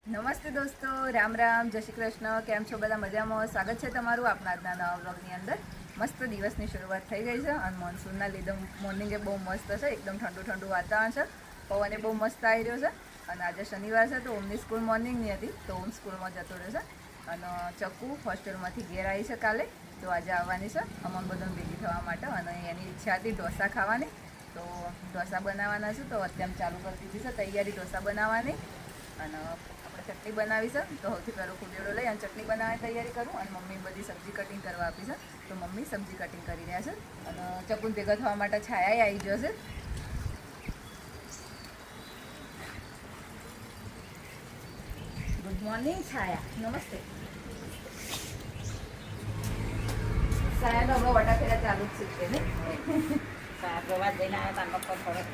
નમસ્તે દોસ્તો, રામ રામ, જય શ્રી કૃષ્ણ. કેમ છો બધા? મજામાં? સ્વાગત છે તમારું આપણા આજના નવા વ્લોગની અંદર. મસ્ત દિવસની શરૂઆત થઈ ગઈ છે અને મોન્સૂનના લીધે મોર્નિંગે બહુ મસ્ત છે, એકદમ ઠંડુ ઠંડુ વાતાવરણ છે, પવને બહુ મસ્ત આવી રહ્યો છે. અને આજે શનિવાર છે તો ઓમની સ્કૂલ મોર્નિંગની હતી તો ઓમ સ્કૂલમાં જતો રહેશે. અને ચક્કુ હોસ્ટેલમાંથી ઘેર આવી છે કાલે, તો આજે આવવાની છે અમન બધાને ભેગી થવા માટે. અને એની ઈચ્છા હતી ઢોસા ખાવાની, તો ઢોસા બનાવવાના છે. તો અત્યારે ચાલુ કરી દીધી છે તૈયારી ઢોસા બનાવવાની. અને આપણે ચટણી બનાવી છે તો સૌથી પહેલો કુદેડો લઈ અને ચટણી બનાવવાની તૈયારી કરું. અને મમ્મી બધી સબ્જી કટિંગ કરવા આપી છે તો મમ્મી સબ્જી કટિંગ કરી રહ્યા છે. અને ચકુન ભેગા થવા માટે છાયા આવી જશે. ગુડ મોર્નિંગ છાયા, નમસ્તે. છાયાનો હમણાં વટાફેરા ચાલુ જ છે ને. સાહેબ પ્રવાસ જઈને આવ્યા હતા પર ફરક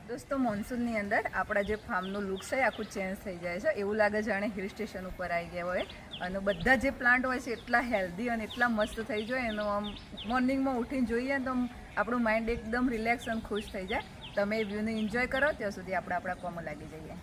દોસ્તો, મોન્સૂનની અંદર આપણા જે ફાર્મનું લુક છે આખું ચેન્જ થઈ જાય છે. એવું લાગે જાણે હિલ સ્ટેશન ઉપર આવી ગયા હોય. અને બધા જે પ્લાન્ટ હોય છે એટલા હેલ્ધી અને એટલા મસ્ત થઈ જાય. એનો આમ મોર્નિંગમાં ઉઠીને જોઈએ તો આપણું માઇન્ડ એકદમ રિલેક્સ અને ખુશ થઈ જાય. તમે એ વ્યૂને એન્જોય કરો ત્યાં સુધી આપણે આપણા કોમમાં લાગી જઈએ.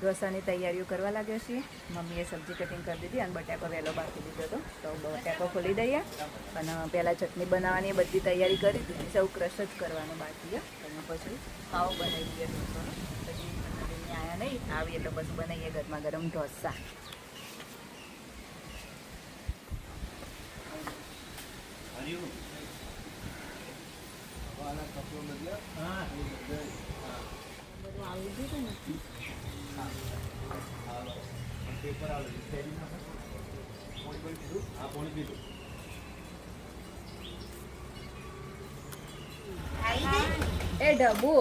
ઢોસાની તૈયારીઓ કરવા લાગ્યા છીએ. મમ્મીએ સબ્જી કટિંગ કરી દીધી અને બટાકો વહેલો બાકી દીધો હતો તો બટાકો ખોલી દઈએ. અને પહેલાં ચટણી બનાવવાની બધી તૈયારી કરી દીધી. સૌ ક્રશ જ કરવાનું બાકી છે. અને પછી પાવ બનાવી દઈએ ઢોસાનો. પછી આવ્યા નહીં, આવી એટલે પછી બનાવીએ ગરમા ગરમ ઢોસા. એ ડબ્બુ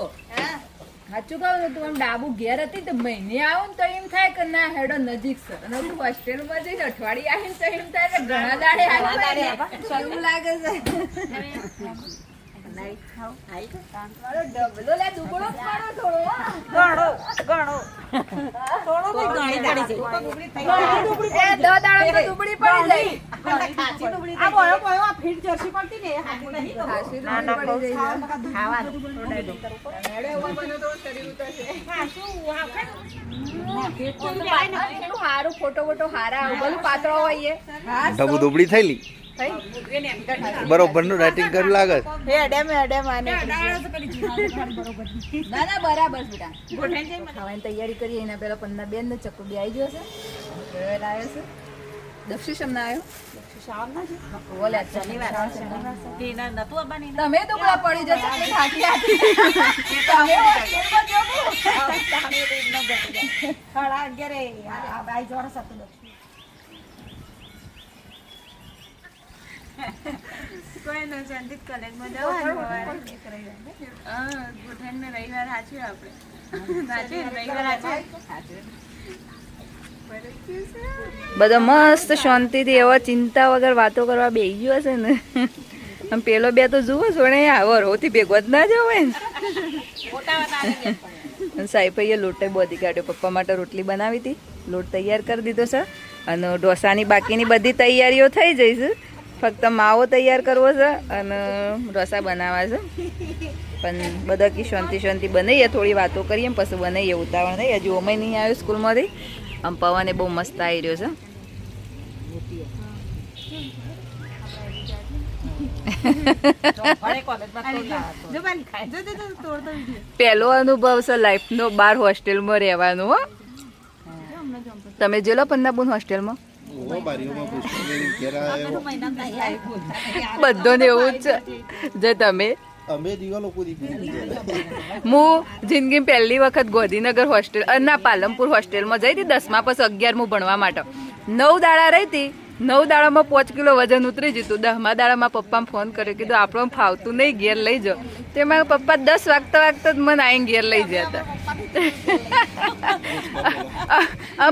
સાચું કહું ને, તું આમ ડાબુ ઘેર હતી તો મહિને આવું ને તો એમ થાય કે ના હેડો નજીક છે. અને તું હોસ્ટેલમાં જઈશ અઠવાડિયે આવીને તો એમ થાય કે ઘણા દાડે એવું લાગે છે. ડબલો લે દુબળો પાડો થોડો ઘણો થોડો ઘણી દાડી એ દો દાડા દુબળી પડી જાય. આ બોયો બોયો આ ફીટ જર્સી પડતી ને ખાસી દુબળી પડી જાય. ખાવાનું સારું ફોટો વોટો હારા, ભલું પાતળો હોય. ડબુ દુબળી થયેલી બરોબરનું રાઇટિંગ કર્યું લાગે છે. ના ના બરાબર છે બેટા ખાવાની તૈયારી કરીએ એના પહેલા પન્ના બેન ને ચક્કુ બી આવી ગયો છે આવ્યો છે દક્ષિશ અમને આવ્યો બોલે તમે તો પેલા પડી જશો કે થાકી બધો મસ્ત શાંતિથી એવા ચિંતા વગર વાતો કરવા બેસી ગયો હશે ને આમ પેલો બે તો જુઓ છોડે આવો રોથી ભેગો જ ના જવો ને સાઈભાઈએ લોટે બોધી કાઢ્યો પપ્પા માટે રોટલી બનાવી હતી લોટ તૈયાર કરી દીધો છે અને ઢોસાની બાકીની બધી તૈયારીઓ થઈ જઈ છે ફક્ત માવો તૈયાર કરવો છે અને ઢોસા બનાવવા છે પણ બધા કી શાંતિ શાંતિ બનાવીએ થોડી વાતો કરીએ પછી બનાવીએ ઉતાવળ નહીં હજુ ઓમય નહીં આવ્યો સ્કૂલમાંથી આમ પવન એ બહુ મસ્ત આવી રહ્યો છે પહેલો અનુભવ છે લાઈફનો બાર હોસ્ટેલમાં રહેવાનો હો તમે જેલો પન્નાબુન હોસ્ટેલમાં બધાને એવું જ છે જે તમે અમે દિવાલો પૂરી હું જિંદગી પહેલી વખત ગોધીનગર હોસ્ટેલ ના પાલનપુર હોસ્ટેલમાં જઈ હતી 10મા પછી 11મું ભણવા માટે 9 દાડા રહી હતી 9 દાડામાં 5 કિલો વજન ઉતરી જતું 10મા દાડામાં પપ્પાને ફોન કર્યો કીધું આપણને ફાવતું નહીં ઘેર લઈ જાઓ તે મારા પપ્પા 10 વાગતા જ મને આવીને ઘેર લઈ ગયા હતા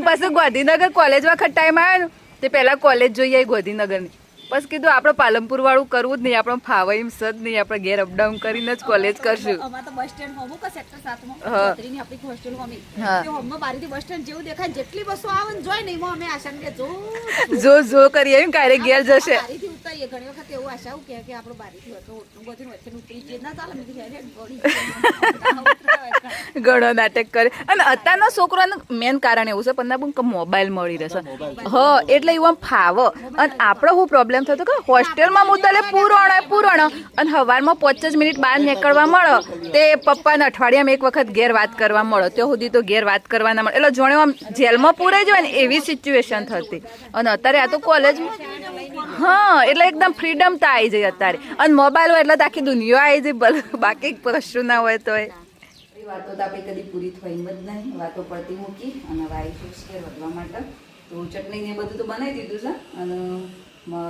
પાછું ગોધીનગર કોલેજ વખત ટાઈમ આવ્યો ને તે પહેલાં કોલેજ જોઈએ આવી ગોધીનગરની બસ કીધું આપણે પાલનપુર વાળું કરવું જ નહીં આપણે ફાવે એમ સજ નહીં આપણે ઘેર અપડાઉન કરીને જ કોલેજ કરશું જો જો કરીએ એમ ક્યારે ઘેર જશે ઘણો નાટક કરે અને અત્યારના છોકરાનું મેન કારણ એવું છે પન્નાબુન કે મોબાઈલ મળી રહેશે હ એટલે એવું ફાવો અને આપણો શું પ્રોબ્લેમ થતો કે હોસ્ટેલમાં મુદ્દલે પૂરણ અને સવારમાં 5 મિનિટ બહાર નીકળવા મળો તે પપ્પાને અઠવાડિયામાં એક વખત ઘેર વાત કરવા મળો ત્યાં સુધી તો ઘેર વાત કરવા ના મળે એટલે જોણે આમ જેલમાં પૂરાઈ જાય ને એવી સિચ્યુએશન થતી અને અત્યારે આ તો કોલેજમાં હા એટલે એકદમ ફ્રીડમ તો આવી જાય અત્યારે અને મોબાઈલ હોય એટલે તો આખી દુનિયા આવી જાય ભલે બાકી કશું ના હોય તો વાતો તો આપણે કદી પૂરી થઈ જ નહીં વાતો પડતી મૂકી અને વાઈશું શેર વધવા માટે તો ચટણી ને બધું તો બનાવી દીધું છે અને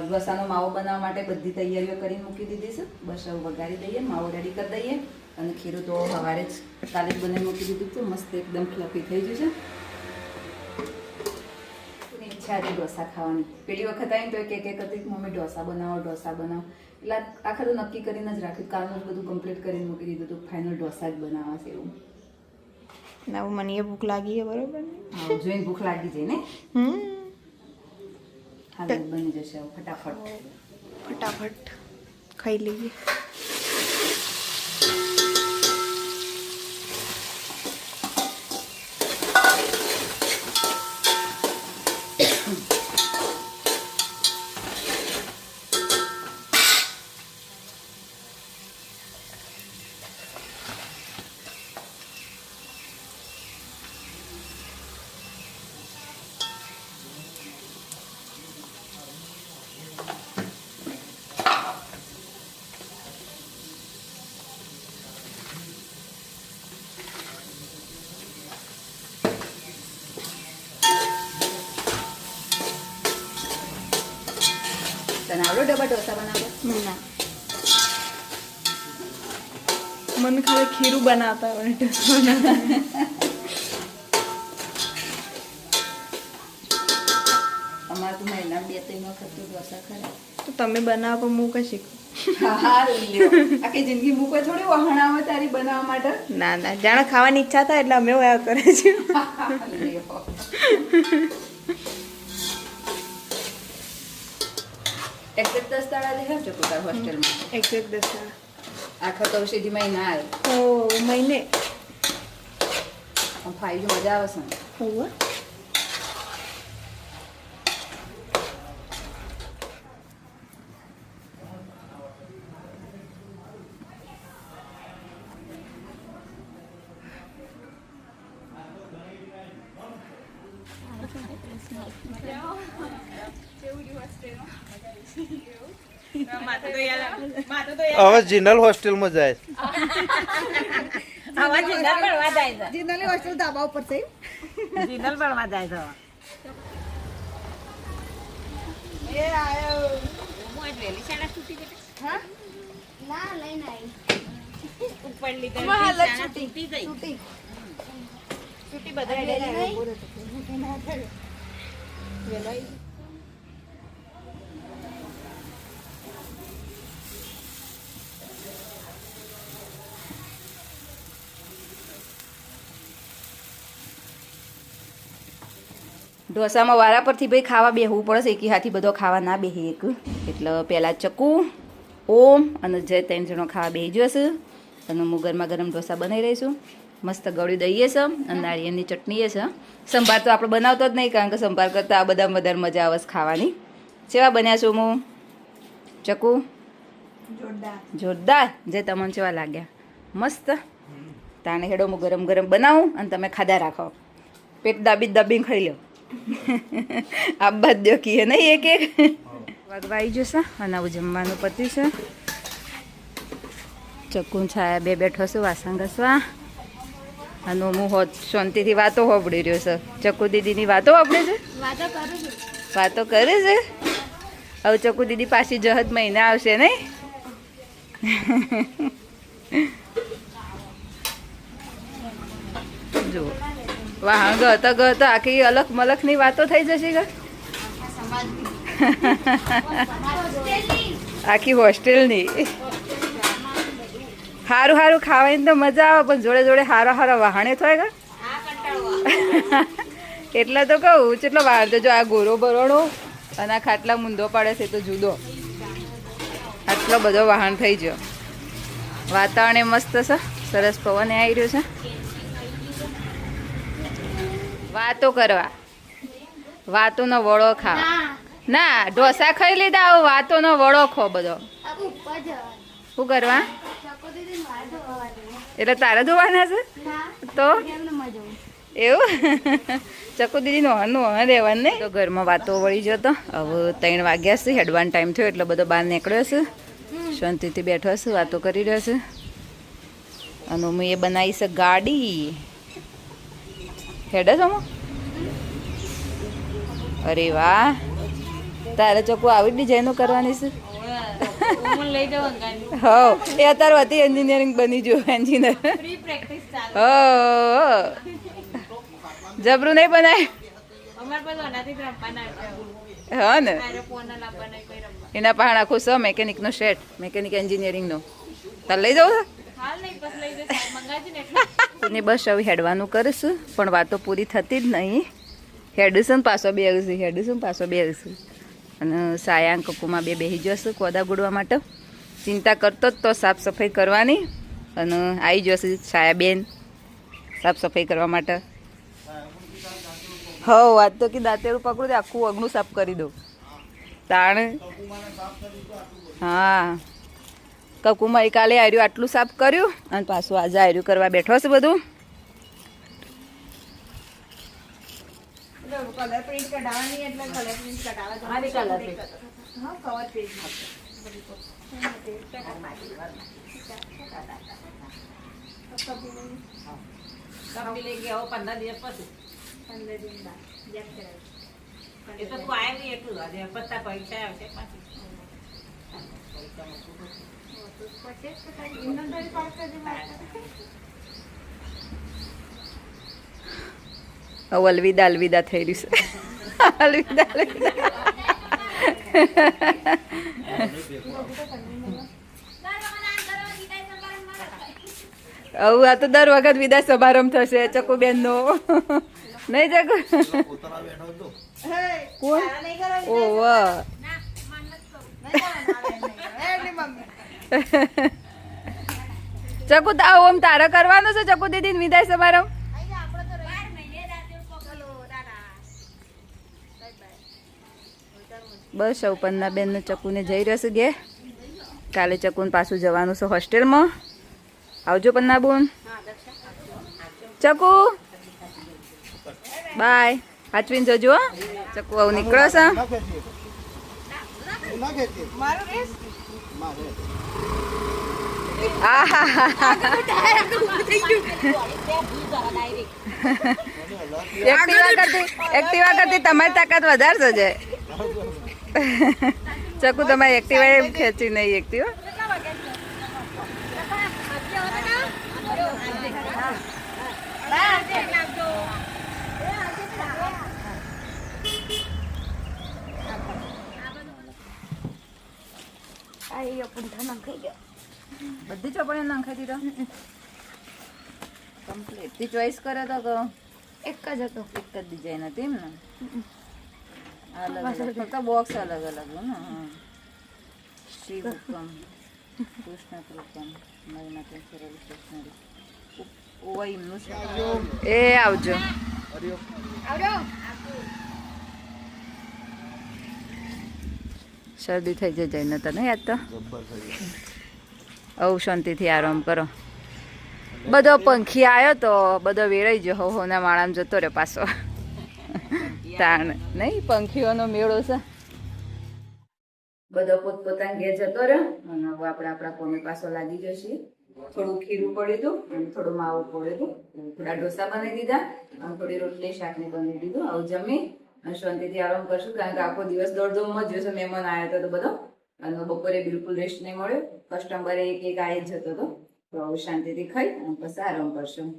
ઢોસાનો માવો બનાવવા માટે બધી તૈયારીઓ કરીને મૂકી દીધી છે બસ હવે વઘારી દઈએ માવો રેડી કરી દઈએ અને ખીરું તો સવારે જ કાલે જ બનાવી મૂકી દીધું હતું મસ્ત એકદમ ફ્લફી થઈ ગયું છે ઈચ્છા હતી ઢોસા ખાવાની પેલી વખત આવીને તો એક હતી કે મમ્મી ઢોસા બનાવો એટલે આખા તો નક્કી કરીને જ રાખ્યું કાલનું જ બધું કમ્પ્લીટ કરીને મૂકી દીધું હતું ફાઇનલ ઢોસા જ બનાવવા છે એવું ના મને એ ભૂખ લાગી છે બરોબર હા જોઈને ભૂખ લાગી જાય ને હા બની જશે ફટાફટ ખાઈ લઈએ તને આવડો ડબ્બા ઢોસા બનાવો ના મને ખાલી ખીરું બનાવતા આવડે ઢોસા બનાવતા અમારે તો મહિના 2-3 વખત તો ઢોસા ખરા તો તમે બનાવો પણ હું કઈ શીખું આખી જિંદગી મૂકો થોડી વહાણાવો તારી બનાવવા માટે ના ના જાણે ખાવાની ઈચ્છા થાય એટલે અમે એવું કરે છે એક્ઝેક્ટ 10 દાડા લે હેમ ચકુતાર હોસ્ટેલમાં એક્ઝેક્ટ 10 દાડા આખા તો સીધી મહિના આવે ઓ મહિને ફાઈ મજા આવે છે હોવા હવે જનરલ હોસ્ટેલમાં જાય જિંદલી હોસ્ટેલ ધાબા ઉપર છે એ આયો છૂટી બધા ઢોસામાં વારા પરથી ભાઈ ખાવા બેહવું પડે એકી હાથી બધો ખાવા ના બેહે એક એટલે પહેલાં ચકુ ઓમ અને જય 3 જણો ખાવા બેહી જશે અને હું ગરમા ગરમ ઢોસા બનાવી રહીશું મસ્ત ગળ્યું દઈએ છે અને નાળિયેરની ચટણી છે સંભાર તો આપણે બનાવતો જ નહીં કારણ કે સંભાર કરતાં આ બધા વધારે મજા આવે છે ખાવાની કેવા બન્યા છો હું ચકુ જોરદાર જે તમને કેવા લાગ્યા મસ્ત તાણે હેડો હું ગરમ ગરમ બનાવું અને તમે ખાધા રાખો પેટ દાબીને ખાઈ લો આ બાદ દો કીએ નહીં એક એક વાગવા આવી જશે અને આવું જમવાનું પત્યું છે ચકું છાયા બે બેઠો છું વાસણ ઘસવા અને હું શાંતિથી વાતો હોબડી રહ્યો છે ચકુ દીદીની વાતો હોબડે છે વાતો કરે છે હવે ચકુ દીદી પાછી જહદ મહિના આવશે નહીં જુઓ વાહ ગતા આખી અલગ મલકની વાતો થઈ જશે કે આખી હોસ્ટેલની સારું સારું ખાવાની તો મજા આવે પણ જોડે જોડે હારા વહાણે થાય કે એટલે તો કહું કેટલો વાર તો જો આ ગોરો બરોડો અને આ ખાટલા મૂંધો પાડે છે તો જુદો આટલો બધો વાહન થઈ ગયો વાતાવરણ મસ્ત છે સરસ પવન આવી રહ્યો છે વાતો કરવા વાતોનો વડો ખા ના ઢોસા ખાઈ લીધા આવું વાતોનો વડો ખો બધો શું કરવા એટલે તારે ધોવાના છે તો એવું ચકુ દીદી નું રહેવાનું નહીં તો ઘરમાં વાતો વળી જતો હવે 3 વાગ્યા છે હેડવાનો ટાઈમ થયો એટલે બધો બહાર નીકળ્યો છે શાંતિથી બેઠો છે વાતો કરી રહ્યો છે અને હું એ બનાવી છે ગાડી હેડે છો અરે વાહ તારે ચકુ આવી ડિઝાઇનો કરવાની છે હો એ અત્યારે હતી એન્જિનિયરિંગ બની ગયું એન્જિનિયર હો જબરું નહીં બનાય હા ને એના પહાડ આખું છે મેકેનિકનો સેટ મેકેનિક એન્જિનિયરિંગનો તાર લઈ જાઉં ને બસ હવે હેડવાનું કરીશું પણ વાતો પૂરી થતી જ નહીં હેડું પાછો બે આવશે અને સાયા કકુમાં બેહી જશે કોદા ગુડવા માટે ચિંતા કરતો જ તો સાફ સફાઈ કરવાની અને આવી જશે સાયા બેન સાફ સફાઈ કરવા માટે હો વાત તો કે દાંતેડું પકડું તો આખું અગણું સાફ કરી દઉં તાણ હા કકુમાં કાલે આર્યું આટલું સાફ કર્યું અને પાછું આજે આર્યું કરવા બેઠો છે બધું કલર પ્રિન્ટ કઢાવવાની એટલે કલર પ્રિન્ટ કઢાવવા હા કવર પેજ કંપની લઈ ગયા 15 દિવસ પછી 15 દિન બાદ યાદ કરાવી એ તો તું આય નહીં એટલું આજે પત્તા પૈસા આવશે પાછી અલવિદા થઈ રહ્યું છે અલવિદા હવે આ તો દર વખત વિદાય સમારંભ થશે ચકુબેન નો નહીં ચકુ કોણ ઓહ ચકુ ઓમ તારે કરવાનો છે ચકુ દીદી વિદાય સમારંભ બસ સૌ પન્ના બેન ચકુને જઈ રહેશે ગે કાલે ચકુને પાછું જવાનું છે હોસ્ટેલમાં આવજો પન્ના બોન ચકુ બાય હાચવીને જજો હો. ચકુ આવું નીકળો છે એક્ટિવા કરતી તમારી તાકાત વધારે છે ચકુ તમારી એક્ટિવા એમ ખેંચી નહીં એક્ટિવા. બધી ચોપડીઓ નાખાઈ દીધો કમ્પ્લીટ. તે ચોઈસ કરે તો એક જ હતો. એક જ ડિઝાઇન હતી એમ ને અલગ અલગ ફક્ત બોક્સ અલગ અલગ ને. હા શિવ હુકમ કૃષ્ણ કૃપમ મહિના સરળ સ્ટેશનરી ઓવા એમનું છે. એ આવજો શરદી થઈ જાય જઈને તને યાદ તો આવું શાંતિથી આરામ કરો. બધો પંખી આવ્યો તો બધો વેરાઈ ગયો હોના માળામાં જતો રહ્યો પાછો તાણ નહીં પંખીઓનો મેળો છે. બધો પોતપોતાના ઘેર જતો રહ્યો અને હવે આપણે આપણા કોમે પાછો લાગી જશે. થોડું ખીરું પડ્યું હતું અને થોડું માવું પડ્યું હતું. થોડા ઢોસા બનાવી દીધા અને થોડી રોટલી શાકની બનાવી દીધું. આવું જમી અને શાંતિથી આરામ કરશું કારણ કે આખો દિવસ દોડધોમમાં જ જશે. મહેમાન આવ્યો હતો તો બધો અને બપોરે બિલકુલ રેસ્ટ નહીં મળ્યો. કસ્ટમરે એક એક આવી જ જતો હતો તો આવું શાંતિથી ખાઈ અને પછી આરામ કરશું.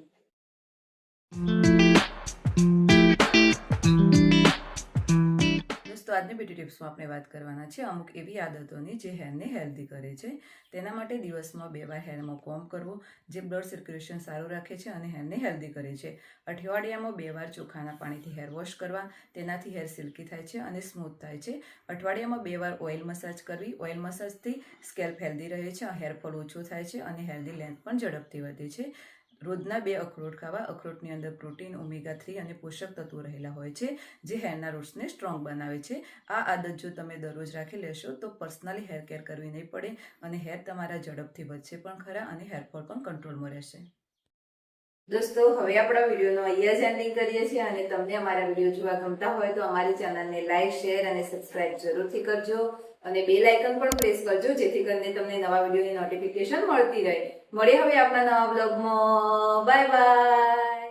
દોસ્તો આજની બ્યુટી ટિપ્સમાં આપણે વાત કરવાના છે અમુક એવી આદતોની જે હેરને હેલ્ધી કરે છે. તેના માટે દિવસમાં 2 વાર હેરમાં કોમ્બ કરવો જે બ્લડ સર્ક્યુલેશન સારું રાખે છે અને હેરને હેલ્ધી કરે છે. અઠવાડિયામાં 2 વાર ચોખાના પાણીથી હેર વોશ કરવા તેનાથી હેર સિલ્કી થાય છે અને સ્મૂથ થાય છે. અઠવાડિયામાં 2 વાર ઓઇલ મસાજ કરવી. ઓઇલ મસાજથી સ્કેલ્પ હેલ્ધી રહે છે, હેરફોલ ઓછું થાય છે અને હેલ્ધી લેન્થ પણ ઝડપથી વધે છે. રોજના 2 અખરોટ ખાવા. અખરોટની અંદર પ્રોટીન, ઓમેગા 3 અને પોષક તત્વો રહેલા હોય છે જે હેરના રૂટ્સને સ્ટ્રોંગ બનાવે છે. આ આદત જો તમે દરરોજ રાખી લેશો તો પર્સનલી હેર કેર કરવી નહીં પડે અને હેર તમારા ઝડપથી વધશે પણ ખરા અને હેરફોલ પણ કંટ્રોલમાં રહેશે. દોસ્તો હવે આપણા વિડીયોનો અહીંયા જ એન્ડિંગ કરીએ છીએ અને તમને અમારા વિડીયો જોવા ગમતા હોય તો અમારી ચેનલને લાઈક, શેર અને સબસ્ક્રાઇબ જરૂરથી કરજો અને બેલ આઇકન પણ પ્રેસ કરજો જેથી કરીને તમને નવા વિડીયોની નોટિફિકેશન મળતી રહે. મળીએ હવે આપણા નવા બ્લોગમાં. Bye bye.